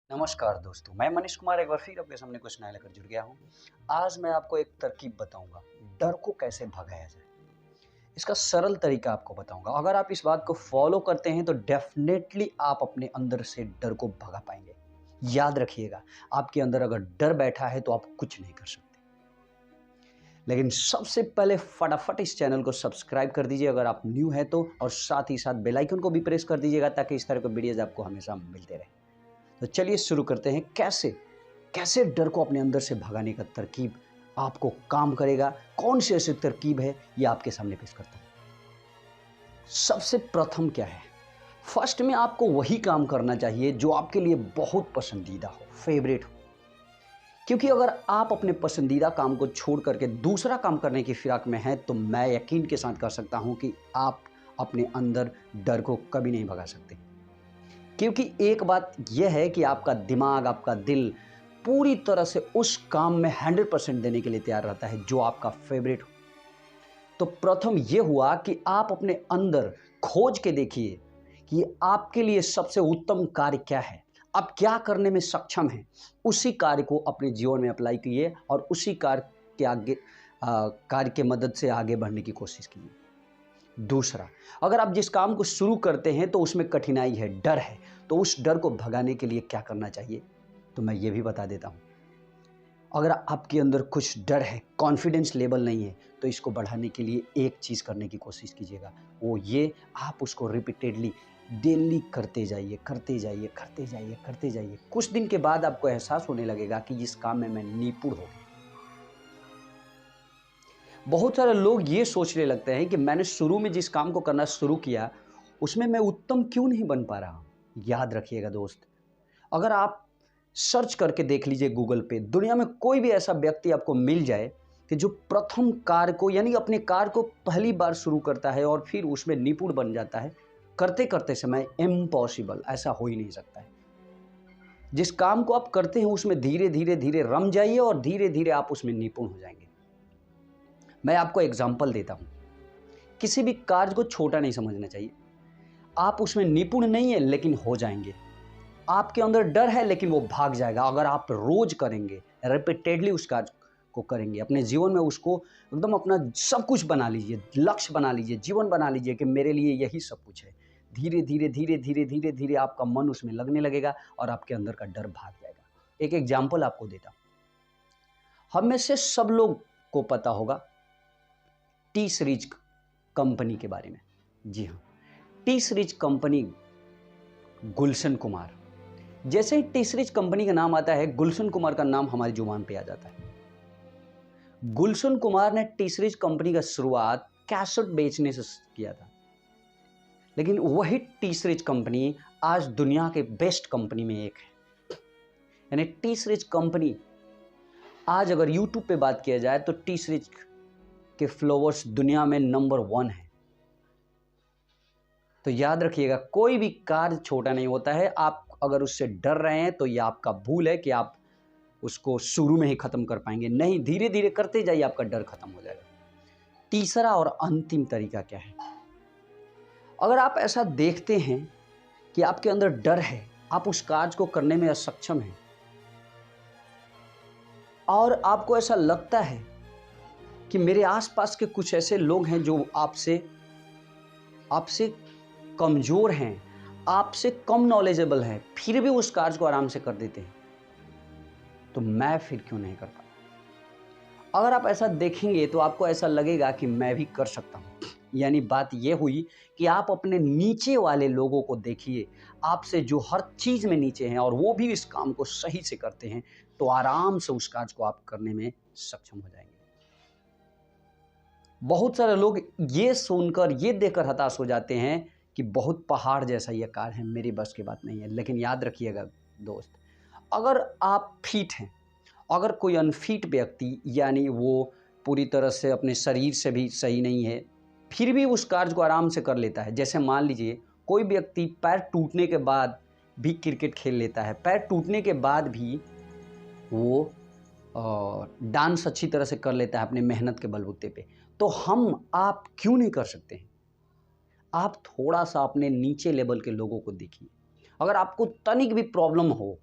नमस्कार दोस्तों, मैं मनीष कुमार एक बार फिर आपके सामने कुछ नया लेकर जुड़ गया हूँ। आज मैं आपको एक तरकीब बताऊँगा, डर को कैसे भगाया जाए। इसका सरल तरीका आपको बताऊँगा। अगर आप इस बात को फ़ॉलो करते हैं तो डेफ़िनेटली आप अपने अंदर से डर को भगा पाएँगे। याद रखिएगा, आपके अंदर अगर डर बैठा है तो आप कुछ नहीं कर सकते। लेकिन सबसे पहले फटाफट इस चैनल को सब्सक्राइब कर दीजिए अगर आप न्यू हैं तो, और साथ ही साथ बेल आइकन को भी प्रेस कर दीजिएगा ताकि इस तरह के वीडियोज़ आपको हमेशा मिलते रहें। तो चलिए शुरू करते हैं। कैसे कैसे डर को अपने अंदर से भगाने का तरकीब आपको काम करेगा, कौन सी ऐसी तरकीब है, ये आपके सामने पेश करता हूं। सबसे प्रथम क्या है, फर्स्ट में आपको वही काम करना चाहिए जो आपके लिए बहुत पसंदीदा हो, फेवरेट हो। क्योंकि अगर आप अपने पसंदीदा काम को छोड़ करके दूसरा काम करने की फिराक में हैं तो मैं यकीन के साथ कह सकता हूं कि आप अपने अंदर डर को कभी नहीं भगा सकते। क्योंकि एक बात यह है कि आपका दिमाग, आपका दिल पूरी तरह से उस काम में 100% देने के लिए तैयार रहता है जो आपका फेवरेट हो। तो प्रथम यह हुआ कि आप अपने अंदर खोज के देखिए कि आपके लिए सबसे उत्तम कार्य क्या है, आप क्या करने में सक्षम हैं। उसी कार्य को अपने जीवन में अप्लाई कीजिए और उसी कार्य के मदद से आगे बढ़ने की कोशिश कीजिए। दूसरा, अगर आप जिस काम को शुरू करते हैं तो उसमें कठिनाई है, डर है, तो उस डर को भगाने के लिए क्या करना चाहिए, तो मैं ये भी बता देता हूँ। अगर आपके अंदर कुछ डर है, कॉन्फिडेंस लेवल नहीं है, तो इसको बढ़ाने के लिए एक चीज़ करने की कोशिश कीजिएगा। वो ये, आप उसको रिपीटेडली डेली करते जाइए, करते जाइए, करते जाइए, करते जाइए। कुछ दिन के बाद आपको एहसास होने लगेगा कि इस काम में मैं निपुण हो गया। बहुत सारे लोग ये सोचने लगते हैं कि मैंने शुरू में जिस काम को करना शुरू किया उसमें मैं उत्तम क्यों नहीं बन पा रहा हूं। याद रखिएगा दोस्त, अगर आप सर्च करके देख लीजिए गूगल पे, दुनिया में कोई भी ऐसा व्यक्ति आपको मिल जाए कि जो प्रथम कार्य को यानी अपने कार्य को पहली बार शुरू करता है और फिर उसमें निपुण बन जाता है, करते करते समय इम्पॉसिबल, ऐसा हो ही नहीं सकता है। जिस काम को आप करते हैं उसमें धीरे धीरे धीरे रम जाइए और धीरे धीरे आप उसमें निपुण हो जाएंगे। मैं आपको एग्जाम्पल देता हूं। किसी भी कार्य को छोटा नहीं समझना चाहिए। आप उसमें निपुण नहीं है लेकिन हो जाएंगे। आपके अंदर डर है लेकिन वो भाग जाएगा अगर आप रोज करेंगे, रिपीटेडली उस कार्य को करेंगे। अपने जीवन में उसको एकदम अपना सब कुछ बना लीजिए, लक्ष्य बना लीजिए, जीवन बना लीजिए कि मेरे लिए यही सब कुछ है। धीरे धीरे धीरे धीरे धीरे धीरे आपका मन उसमें लगने लगेगा और आपके अंदर का डर भाग जाएगा। एक एग्जाम्पल आपको देता हूं। हम में से सब लोग को पता होगा टी सीरीज कंपनी के बारे में। जी हाँ, T series company, Gulshan Kumar. जैसे ही टी सीरीज कंपनी का नाम आता है, गुलशन कुमार का नाम हमारी जुबान पे आ जाता है। गुलशन कुमार ने टी सीरीज कंपनी का शुरुआत कैसेट बेचने से किया था, लेकिन वही टी सीरीज कंपनी आज दुनिया के बेस्ट कंपनी में एक है। यानी टी सीरीज कंपनी आज अगर यूट्यूब पे बात किया जाए तो टी सीरीज के फॉलोअर्स दुनिया में नंबर 1 है। तो याद रखिएगा, कोई भी कार्य छोटा नहीं होता है। आप अगर उससे डर रहे हैं तो यह आपका भूल है कि आप उसको शुरू में ही खत्म कर पाएंगे। नहीं, धीरे धीरे करते जाइए, आपका डर खत्म हो जाएगा। तीसरा और अंतिम तरीका क्या है, अगर आप ऐसा देखते हैं कि आपके अंदर डर है, आप उस कार्य को करने में असक्षम हैं और आपको ऐसा लगता है कि मेरे आसपास के कुछ ऐसे लोग हैं जो आपसे कमज़ोर हैं, आपसे कम नॉलेजेबल हैं, फिर भी उस कार्य को आराम से कर देते हैं, तो मैं फिर क्यों नहीं कर पाता। अगर आप ऐसा देखेंगे तो आपको ऐसा लगेगा कि मैं भी कर सकता हूँ। यानी बात यह हुई कि आप अपने नीचे वाले लोगों को देखिए, आपसे जो हर चीज़ में नीचे हैं और वो भी इस काम को सही से करते हैं, तो आराम से उस कार्य को आप करने में सक्षम हो जाएंगे। बहुत सारे लोग ये सुनकर, ये देखकर हताश हो जाते हैं कि बहुत पहाड़ जैसा ये कार्य है, मेरी बस की बात नहीं है। लेकिन याद रखिएगा दोस्त, अगर आप फिट हैं, अगर कोई अनफिट व्यक्ति यानी वो पूरी तरह से अपने शरीर से भी सही नहीं है, फिर भी उस कार्य को आराम से कर लेता है। जैसे मान लीजिए कोई व्यक्ति पैर टूटने के बाद भी क्रिकेट खेल लेता है, पैर टूटने के बाद भी वो डांस अच्छी तरह से कर लेता है अपने मेहनत के बलबूते पे, तो आप क्यों नहीं कर सकते हैं। आप थोड़ा सा अपने नीचे लेवल के लोगों को देखिए। अगर आपको तनिक भी प्रॉब्लम हो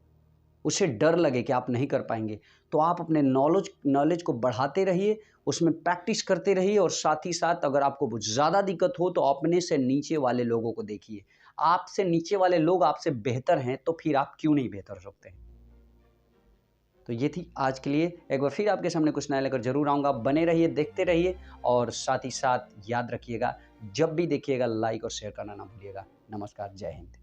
उसे डर लगे कि आप नहीं कर पाएंगे, तो आप अपने नॉलेज को बढ़ाते रहिए, उसमें प्रैक्टिस करते रहिए और साथ ही साथ अगर आपको बहुत ज़्यादा दिक्कत हो तो अपने से नीचे वाले लोगों को देखिए। आपसे नीचे वाले लोग आपसे बेहतर हैं तो फिर आप क्यों नहीं बेहतर हो सकते हैं। तो ये थी आज के लिए। एक बार फिर आपके सामने कुछ नया लेकर जरूर आऊँगा। बने रहिए, देखते रहिए और साथ ही साथ याद रखिएगा, जब भी देखिएगा लाइक और शेयर करना ना भूलिएगा। नमस्कार, जय हिंद।